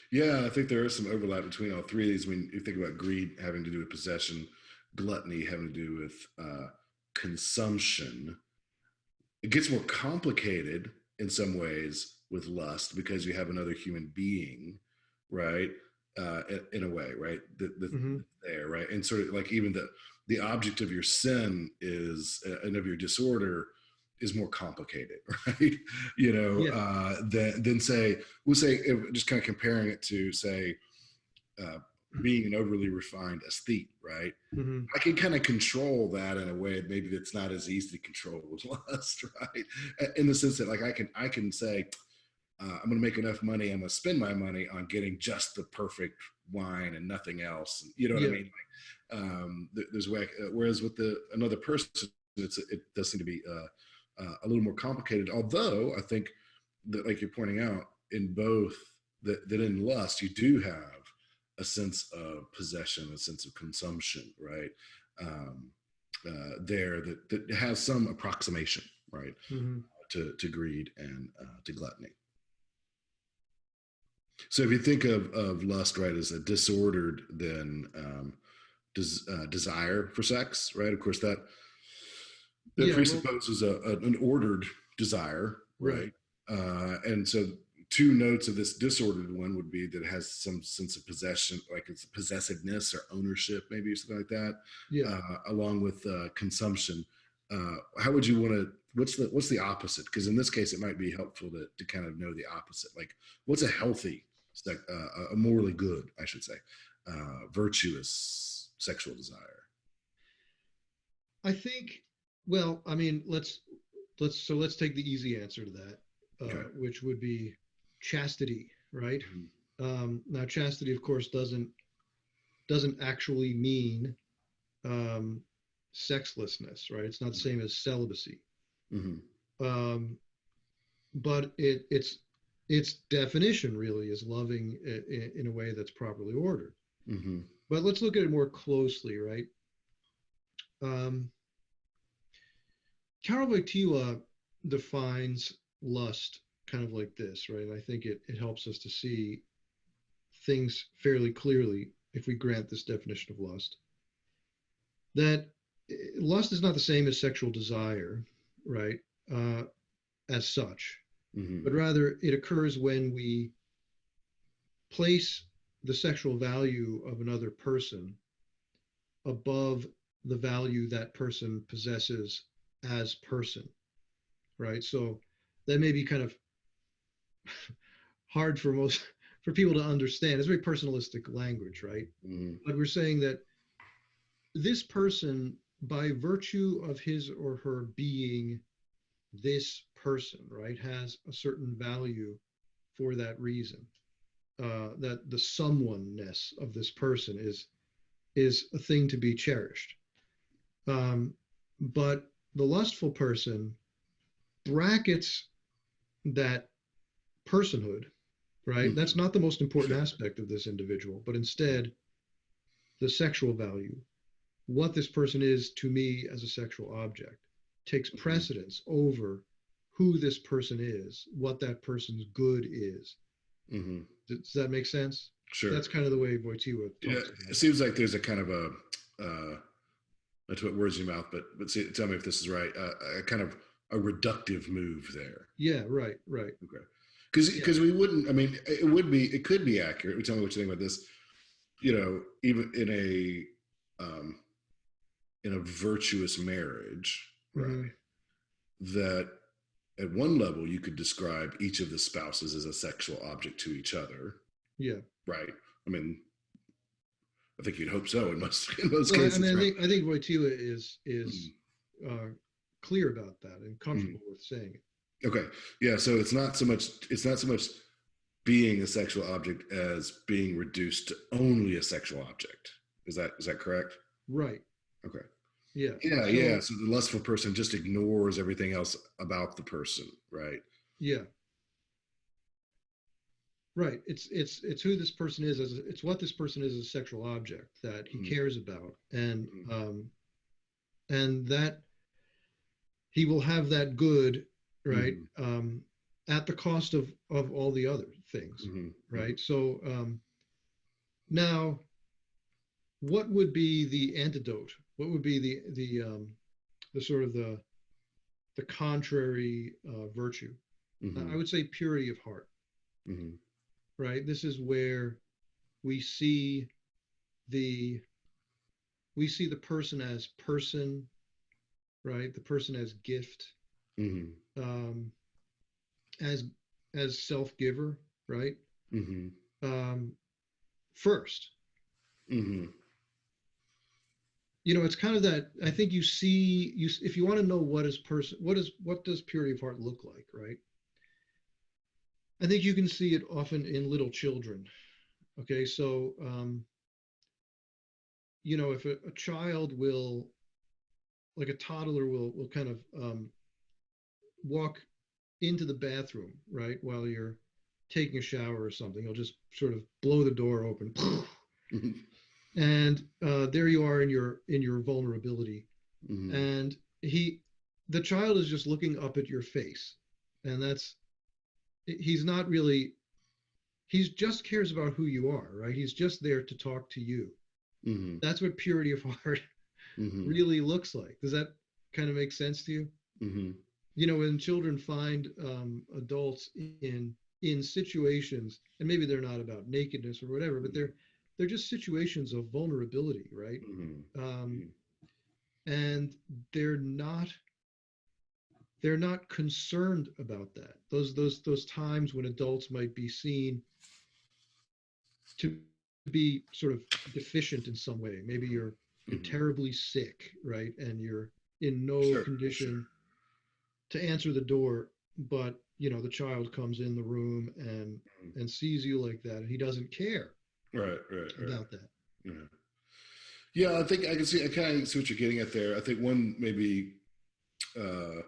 Yeah, I think there is some overlap between all three of these. When you think about greed having to do with possession, gluttony having to do with consumption, it gets more complicated in some ways with lust because you have another human being, right? In a way, right? There, right? And sort of like even the object of your sin and of your disorder is more complicated, right? Than we'll say, just kind of comparing it to say, being an overly refined aesthete, right? Hmm. I can kind of control that in a way maybe that's not as easy to control with lust, right? In the sense that like I can say, I'm going to make enough money. I'm going to spend my money on getting just the perfect wine and nothing else. You know what I Yeah. mean? Like, there's a way. Whereas with another person, it does seem to be a little more complicated. Although I think that, like you're pointing out, in both that in lust you do have a sense of possession, a sense of consumption, right? Um, there that has some approximation, right, Hmm. to greed and to gluttony. So if you think of lust, right, as a disordered then desire for sex, right? Of course, that Yeah. Well, presupposes an ordered desire, right. right? And so two notes of this disordered one would be that it has some sense of possession, like it's possessiveness or ownership, maybe something like that, Yeah. along with consumption. How would you want to? What's the opposite? Because in this case, it might be helpful to kind of know the opposite. Like, what's a healthy, a morally good, I should say, virtuous sexual desire? I think, well, I mean, let's take the easy answer to that, Okay. which would be chastity, right? Mhm. Now, chastity, of course, doesn't actually mean um, sexlessness, right? It's not the same as celibacy, Mhm. um, but its definition really is loving in a way that's properly ordered. Mhm. But let's look at it more closely, right? Um, Karol Wojtyla defines lust kind of like this, right? I think it helps us to see things fairly clearly if we grant this definition of lust. That lust is not the same as sexual desire, right? Uh, as such, Mhm. but rather it occurs when we place the sexual value of another person above the value that person possesses as person, right? So that may be kind of hard for most for people to understand. It's very personalistic language, right? Mhm. But we're saying that this person, by virtue of his or her being this person, right, has a certain value for that reason. That the someoneness of this person is a thing to be cherished. Um, but the lustful person brackets that personhood, right? That's Mhm. not the most important Sure. aspect of this individual, but instead the sexual value, what this person is to me as a sexual object, takes Mhm. precedence over who this person is, what that person's good is. Mhm. Does that make sense? Sure. That's kind of the way Wojtyla Yeah, talks it about it. seems like there's a kind of not to put words in your mouth, but tell me if this is right. A kind of a reductive move there. Yeah, right, right. Okay. Because Yeah, we wouldn't. I mean, it could be accurate. Tell me what you think about this. Even um, in a virtuous marriage, hmm, right? That at one level you could describe each of the spouses as a sexual object to each other, yeah. right? I mean, I think you'd hope so in most in most Well, I cases, mean, right? I think Wojtyla is Mm, uh, clear about that and mm. comfortable with saying it. Okay, yeah. So it's not so much being a sexual object as being reduced to only a sexual object. Is that correct? Right. Okay. Yeah. Yeah, yeah. So So the lustful person just ignores everything else about the person, right? yeah, right. It's who this person is as it's what this person is as a sexual object that he Mm-hmm. cares about, Mm-hmm. and that he will have that good, right, Mm-hmm. at the cost of all the other things, Mm-hmm. right? So now, what would be the antidote? What would be the sort of the contrary virtue? I Mm-hmm. would say purity of heart, Mm-hmm. right? This is where we see the we see the person as person, right? The person as gift, Mm-hmm. um, as self giver, right? Mm-hmm. Um, first, Mm-hmm. it's kind of that. I think you see, if you want to know what does purity of heart look like, right? I think you can see it often in little children. Okay, so if a child will, like a toddler, will kind of walk into the bathroom, right, while you're taking a shower or something. He'll just sort of blow the door open, Mhm. and there you are in your vulnerability, Mhm. and the child is just looking up at your face, and he's not really, he just cares about who you are, right? He's just there to talk to you. Mhm. That's what purity of heart Mhm. really looks like. Does that kind of make sense to you? Mhm. When children find adults in situations, and maybe they're not about nakedness or whatever, but they're just situations of vulnerability, right? Mhm. Um, Mhm. and they're not they're not concerned about that. Those times when adults might be seen to be sort of deficient in some way. Maybe you're Mhm. terribly sick, right? And you're in no Sure. Sure. condition to answer the door, but the child comes in the room and sees you like that, and he doesn't care Right. Right. Right. about that. Yeah. Yeah. I think I can see. I kind of see what you're getting at there. I think one maybe uh,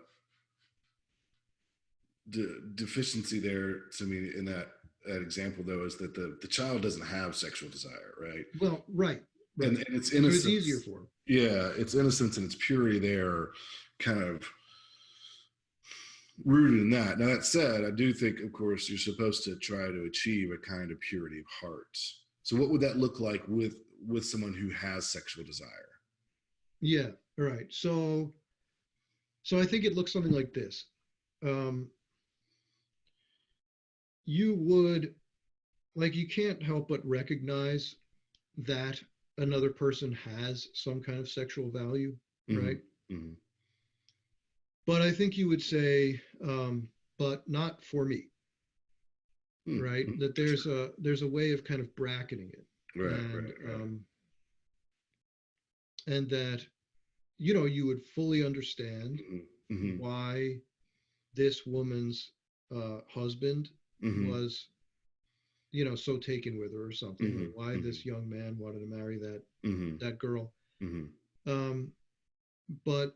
deficiency there to me in that example though is that the child doesn't have sexual desire, right? Well, right, right. And its So it's easier innocence, for him. yeah, its innocence and its purity there are kind of rooted in that. Now that said, I do think, of course, you're supposed to try to achieve a kind of purity of heart. So what would that look like with someone who has sexual desire? Yeah, all right. So I think it looks something like this. Um, you would, like, you can't help but recognize that another person has some kind of sexual value, Mm-hmm. right? Mm-hmm. But I think you would say, but not for me, right? Mm-hmm. That Sure. there's a way of kind of bracketing it, Right. and Right. Right. that you would fully understand Mm-hmm. Mm-hmm. why this woman's husband Mm-hmm. was so taken with her or something, or why Mm-hmm. this young man wanted to marry Mm-hmm. that girl. Mm-hmm. um, but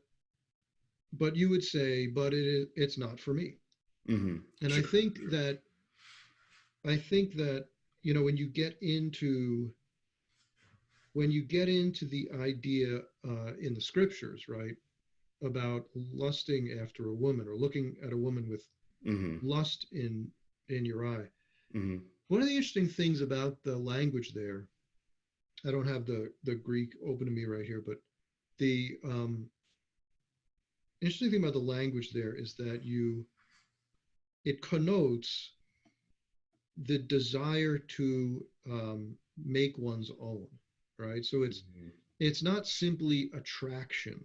you would say, but it's not for me. Mm-hmm. And Sure. Sure. I think that when you get into the idea in the scriptures, right, about lusting after a woman or looking at a woman with Mm-hmm. lust in your eye. Mm-hmm. One of the interesting things about the language there, I don't have the Greek open to me right here, but the interesting thing about the language there is that it connotes the desire to make one's own, right? So it's not simply attraction,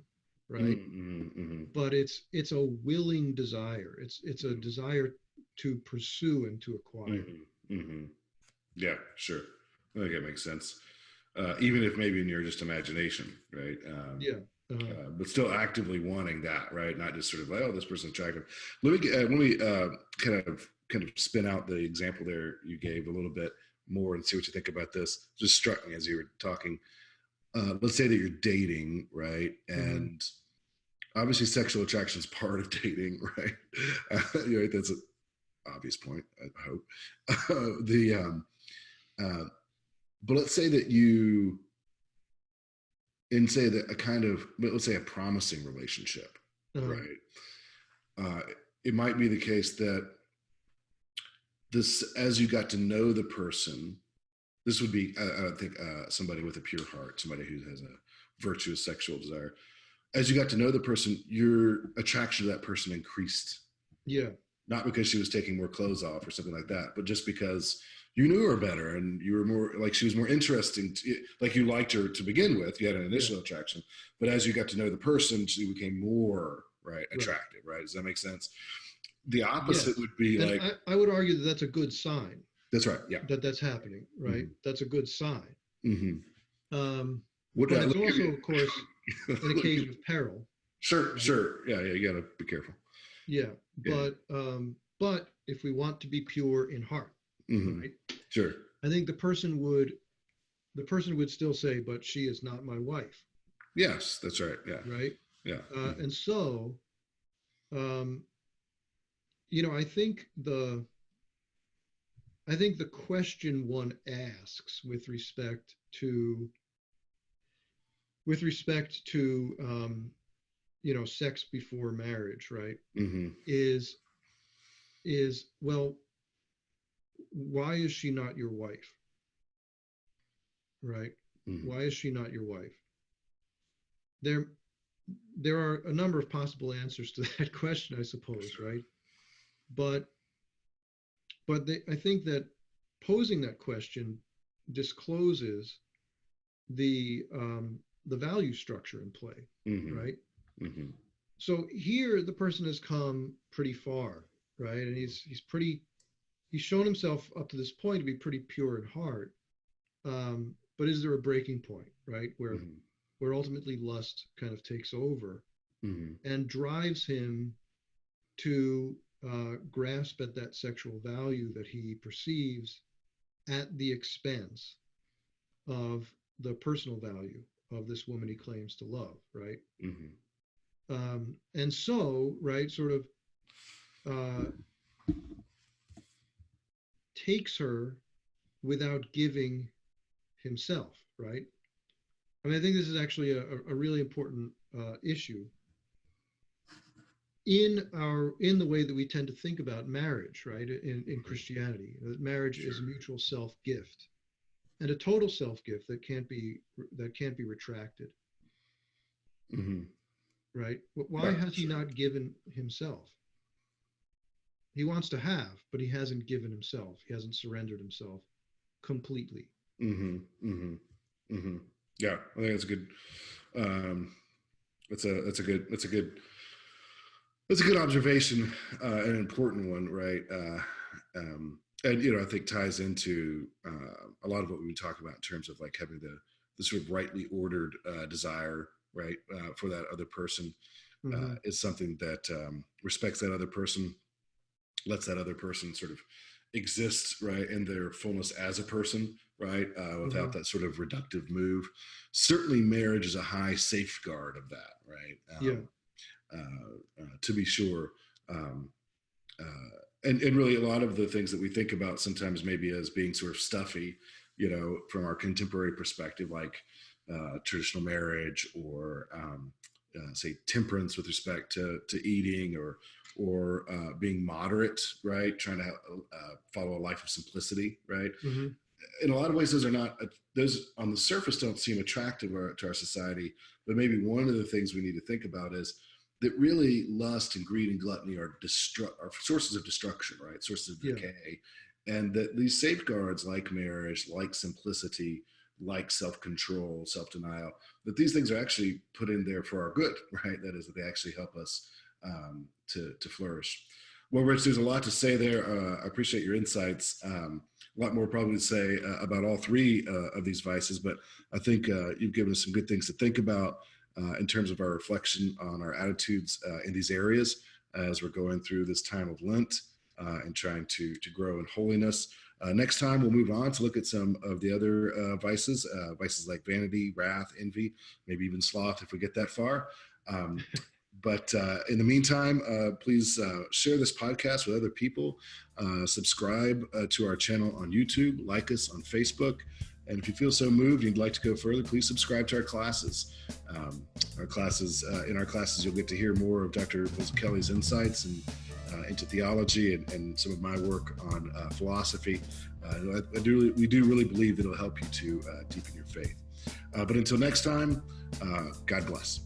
right? Mm-hmm. Mm-hmm. But it's a willing desire. It's a desire to pursue and to acquire. Mm-hmm. Mm-hmm. Yeah, sure. I think that makes sense. Even if maybe in your just imagination, right? Yeah. Uh, But still actively wanting that, right? Not just sort of like, oh, this person's attractive. Let me kind of spin out the example there you gave a little bit more and see what you think about this. Just struck me as you were talking. Let's say that you're dating, right? mhm. And obviously, sexual attraction is part of dating, right? Right, that's an obvious point. I hope. The uh, but let's say that you and say that a kind of let's say a promising relationship, Uh, right? uh, it might be the case that this as you got to know the person, this would be I think somebody with a pure heart, somebody who has a virtuous sexual desire. As you got to know the person, your attraction to that person increased, yeah. not because she was taking more clothes off or something like that, but just because you knew her better and you were more like she was more interesting like you liked her to begin with, you had an Yeah. initial attraction, but as you got to know the person she became more right Right. attractive, right? Does that make sense? The opposite Yes. would be And like I would argue that that's a good sign that's right, yeah. that that's happening, right? Mm-hmm. That's a good sign. Mm-hmm. Um, What, But it's look, also, of course, an occasion of peril. sure, Right? sure. Yeah, yeah, you gotta be careful. Yeah. Yeah. But if we want to be pure in heart, Hmm. right? Sure. I think the person would still say, but she is not my wife, Yes, that's right. Yeah. right? Yeah. Hmm. And so, um, you know, I think the question one asks with respect to you know, sex before marriage, right? Hmm. Is well, why is she not your wife, right? Hmm. Why is she not your wife? There there are a number of possible answers to that question, I suppose, Sure. right? But I think that posing that question discloses the value structure in play, Hmm. right? Hmm. So here the person has come pretty far, right? And he's shown himself up to this point to be pretty pure in heart. But is there a breaking point, right, Hmm. where ultimately lust kind of takes over Hmm. and drives him to grasp at that sexual value that he perceives at the expense of the personal value of this woman he claims to love, right? Hmm. And so, right, sort of uh, takes her without giving himself, right? I mean, I think this is actually a really important issue in the way that we tend to think about marriage, right? In Christianity, that marriage is a Sure. mutual self gift and a total self gift that can't be retracted, Hmm. right? But why Right. has he Sure. not given himself? He wants to have, but he hasn't given himself. He hasn't surrendered himself completely. Hmm. Hmm. Hmm. Yeah, I think that's a good. Um, that's a good observation, an important one, right? And I think ties into a lot of what we talk about in terms of like having the sort of rightly ordered desire, right, for that other person Mm-hmm. is something that respects that other person, lets that other person sort of exist, right, in their fullness as a person, right, Mm-hmm. without that sort of reductive move. Certainly, marriage is a high safeguard of that, right? Yeah. To be sure. Um, and really, a lot of the things that we think about sometimes maybe as being sort of stuffy, from our contemporary perspective, like traditional marriage or say temperance with respect to eating or being moderate, right? Trying to follow a life of simplicity, right? Mm-hmm. In a lot of ways, those are not those on the surface don't seem attractive to our society. But maybe one of the things we need to think about is that really lust and greed and gluttony are sources of destruction, right? Sources of Yeah. decay, and that these safeguards like marriage, like simplicity, like self-control, self-denial, that these things are actually put in there for our good, right? That is, that they actually help us to flourish. Well, Rich, there's a lot to say there. I appreciate your insights. A lot more probably to say about all three of these vices, but I think you've given us some good things to think about in terms of our reflection on our attitudes in these areas as we're going through this time of Lent and trying to grow in holiness. Next time, we'll move on to look at some of the other vices like vanity, wrath, envy, maybe even sloth if we get that far. Um, but in the meantime, please share this podcast with other people. Subscribe to our channel on YouTube, like us on Facebook. And if you feel so moved and you'd like to go further, please subscribe to our classes. In our classes, you'll get to hear more of Dr. Bulzacchelli's insights and into theology and some of my work on philosophy. We do really believe that it'll help you to deepen your faith. But until next time, God bless.